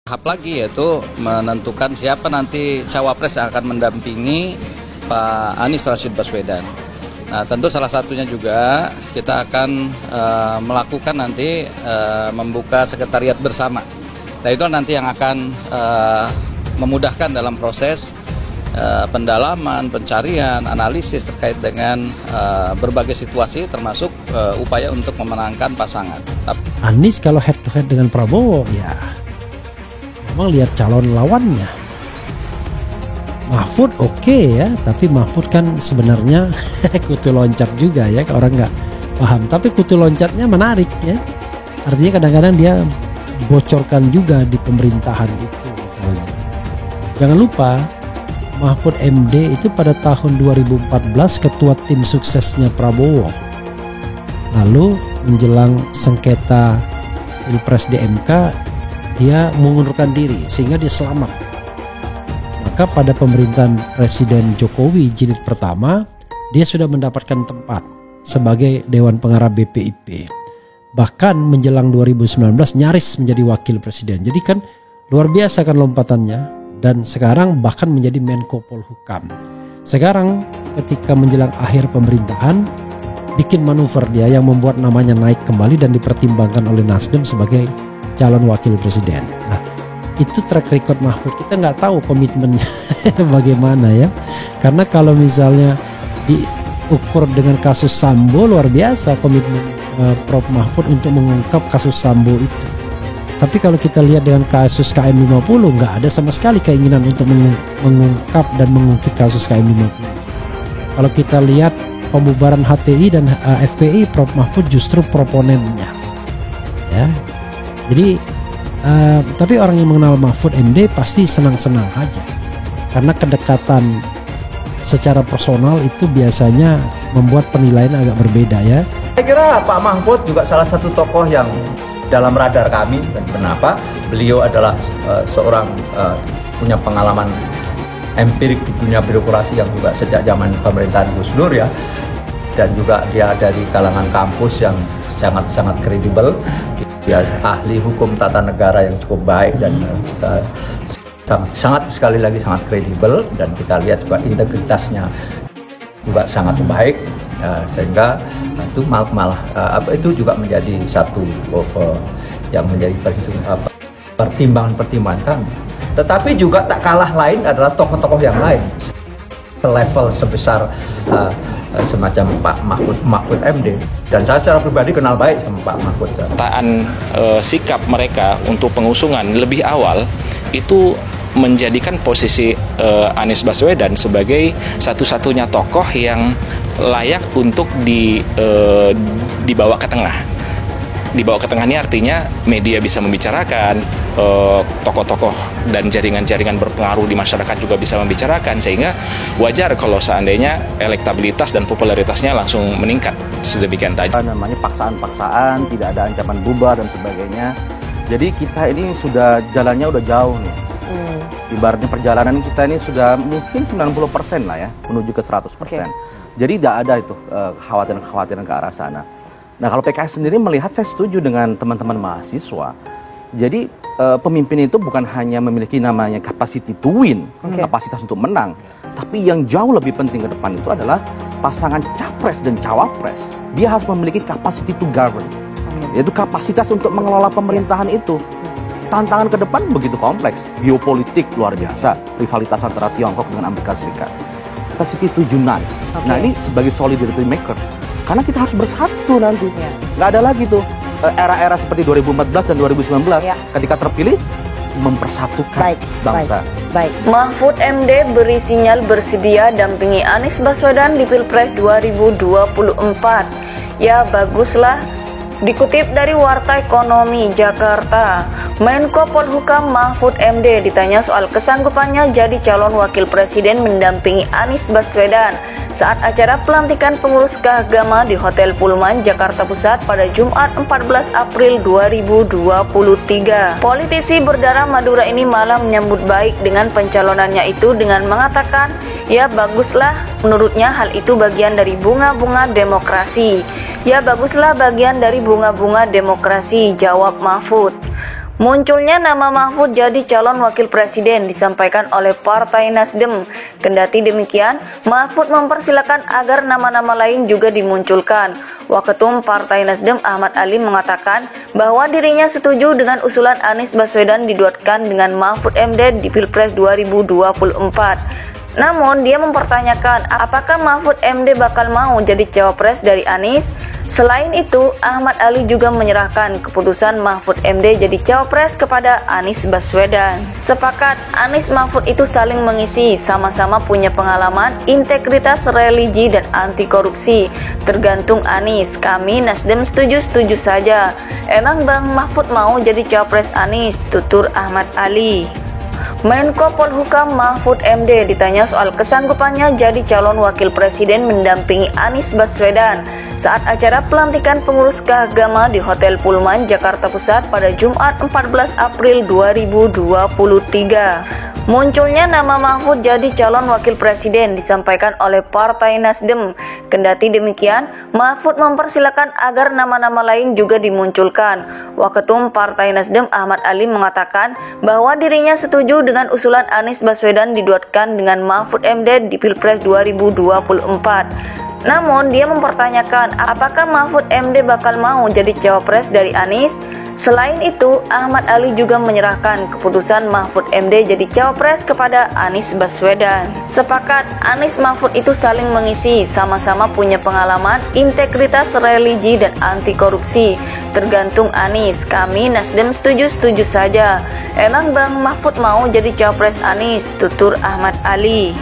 tahap lagi, yaitu menentukan siapa nanti cawapres yang akan mendampingi Pak Anies Rashid Baswedan. Nah, tentu salah satunya juga kita akan melakukan nanti membuka sekretariat bersama. Nah, itu nanti yang akan memudahkan dalam proses pendalaman, pencarian, analisis terkait dengan berbagai situasi, termasuk upaya untuk memenangkan pasangan. Anies kalau head to head dengan Prabowo, ya memang lihat calon lawannya. Mahfud oke ya, tapi Mahfud kan sebenarnya kutu loncat juga ya, orang nggak paham. Tapi kutu loncatnya menarik ya. Artinya kadang-kadang dia bocorkan juga di pemerintahan itu misalnya. Jangan lupa Mahfud MD itu pada tahun 2014 ketua tim suksesnya Prabowo. Lalu menjelang sengketa Pilpres di MK, dia mengundurkan diri sehingga dia selamat. Maka pada pemerintahan Presiden Jokowi jilid pertama, dia sudah mendapatkan tempat sebagai Dewan Pengarah BPIP. Bahkan menjelang 2019 nyaris menjadi wakil presiden. Jadi kan luar biasa kan lompatannya. Dan sekarang bahkan menjadi Menko Polhukam. Sekarang ketika menjelang akhir pemerintahan, bikin manuver dia yang membuat namanya naik kembali dan dipertimbangkan oleh Nasdem sebagai calon wakil presiden. Nah, itu track record Mahfud. Kita nggak tahu komitmennya bagaimana ya. Karena kalau misalnya diukur dengan kasus Sambo, luar biasa komitmen Prof Mahfud untuk mengungkap kasus Sambo itu. Tapi kalau kita lihat dengan kasus KM50, nggak ada sama sekali keinginan untuk mengungkap dan mengungkit kasus KM50. Kalau kita lihat pembubaran HTI dan FPI, Prof Mahfud justru proponennya. Ya, jadi tapi orang yang mengenal Mahfud MD pasti senang-senang aja, karena kedekatan secara personal itu biasanya membuat penilaian agak berbeda ya. Saya kira Pak Mahfud juga salah satu tokoh yang dalam radar kami. Dan kenapa? Beliau adalah seorang punya pengalaman empirik di dunia birokrasi yang juga sejak zaman pemerintahan Gus Dur ya, dan juga dia dari kalangan kampus yang sangat-sangat kredibel. Dia ahli hukum tata negara yang cukup baik dan sangat sekali lagi sangat kredibel, dan kita lihat juga integritasnya juga sangat baik, sehingga itu malah itu juga menjadi satu yang menjadi pertimbangan kami. Tetapi juga tak kalah lain adalah tokoh-tokoh yang lain selevel sebesar semacam Pak Mahfud MD, dan saya secara pribadi kenal baik sama Pak Mahfud. Sikap mereka untuk pengusungan lebih awal itu menjadikan posisi Anies Baswedan sebagai satu-satunya tokoh yang layak untuk dibawa ke tengah. Dibawa ke tengah ini artinya media bisa membicarakan, tokoh-tokoh dan jaringan-jaringan berpengaruh di masyarakat juga bisa membicarakan, sehingga wajar kalau seandainya elektabilitas dan popularitasnya langsung meningkat sedemikian tajam. Namanya paksaan-paksaan, tidak ada ancaman bubar dan sebagainya. Jadi kita ini sudah jalannya udah jauh nih. Ibaratnya perjalanan kita ini sudah mungkin 90% lah ya, menuju ke 100%. Okay. Jadi tidak ada itu kekhawatiran ke arah sana. Nah, kalau PKS sendiri melihat, saya setuju dengan teman-teman mahasiswa. Jadi pemimpin itu bukan hanya memiliki namanya capacity to win, kapasitas untuk menang, tapi yang jauh lebih penting ke depan itu adalah pasangan capres dan cawapres. Dia harus memiliki capacity to govern, yaitu kapasitas untuk mengelola pemerintahan itu. Tantangan ke depan begitu kompleks, geopolitik luar biasa, rivalitas antara Tiongkok dengan Amerika Serikat. Capacity to unite. Nah, ini sebagai solidarity maker. Karena kita harus bersatu nanti. Nggak ada lagi tuh era-era seperti 2014 dan 2019 ketika terpilih mempersatukan bangsa. Baik. Mahfud MD beri sinyal bersedia dampingi Anies Baswedan di Pilpres 2024. Ya baguslah. Dikutip dari Warta Ekonomi Jakarta, Menko Polhukam Mahfud MD ditanya soal kesanggupannya jadi calon wakil presiden mendampingi Anies Baswedan saat acara pelantikan pengurus keagama di Hotel Pullman, Jakarta Pusat pada Jumat 14 April 2023. Politisi berdarah Madura ini malah menyambut baik dengan pencalonannya itu dengan mengatakan, ya baguslah, menurutnya hal itu bagian dari bunga-bunga demokrasi. Ya baguslah bagian dari bunga-bunga demokrasi, jawab Mahfud. Munculnya nama Mahfud jadi calon wakil presiden disampaikan oleh Partai Nasdem. Kendati demikian, Mahfud mempersilakan agar nama-nama lain juga dimunculkan. Waketum Partai Nasdem Ahmad Ali mengatakan bahwa dirinya setuju dengan usulan Anies Baswedan diduetkan dengan Mahfud MD di Pilpres 2024. Namun, dia mempertanyakan apakah Mahfud MD bakal mau jadi cawapres dari Anies. Selain itu, Ahmad Ali juga menyerahkan keputusan Mahfud MD jadi cawapres kepada Anies Baswedan. Sepakat, Anies Mahfud itu saling mengisi, sama-sama punya pengalaman, integritas, religi, dan anti korupsi. Tergantung Anies, kami Nasdem setuju-setuju saja. Emang Bang Mahfud mau jadi cawapres Anies, tutur Ahmad Ali. Menko Polhukam Mahfud MD ditanya soal kesanggupannya jadi calon wakil presiden mendampingi Anies Baswedan saat acara pelantikan pengurus keagama di Hotel Pullman, Jakarta Pusat pada Jumat 14 April 2023. Munculnya nama Mahfud jadi calon wakil presiden disampaikan oleh Partai Nasdem. Kendati demikian, Mahfud mempersilakan agar nama-nama lain juga dimunculkan. Waketum Partai Nasdem Ahmad Ali mengatakan bahwa dirinya setuju dengan usulan Anies Baswedan diduetkan dengan Mahfud MD di Pilpres 2024. Namun, dia mempertanyakan apakah Mahfud MD bakal mau jadi cawapres dari Anies. Selain itu, Ahmad Ali juga menyerahkan keputusan Mahfud MD jadi cawapres kepada Anies Baswedan. Sepakat, Anies Mahfud itu saling mengisi, sama-sama punya pengalaman, integritas, religi, dan anti korupsi. Tergantung Anies, kami Nasdem setuju-setuju saja. Emang Bang Mahfud mau jadi cawapres Anies, tutur Ahmad Ali.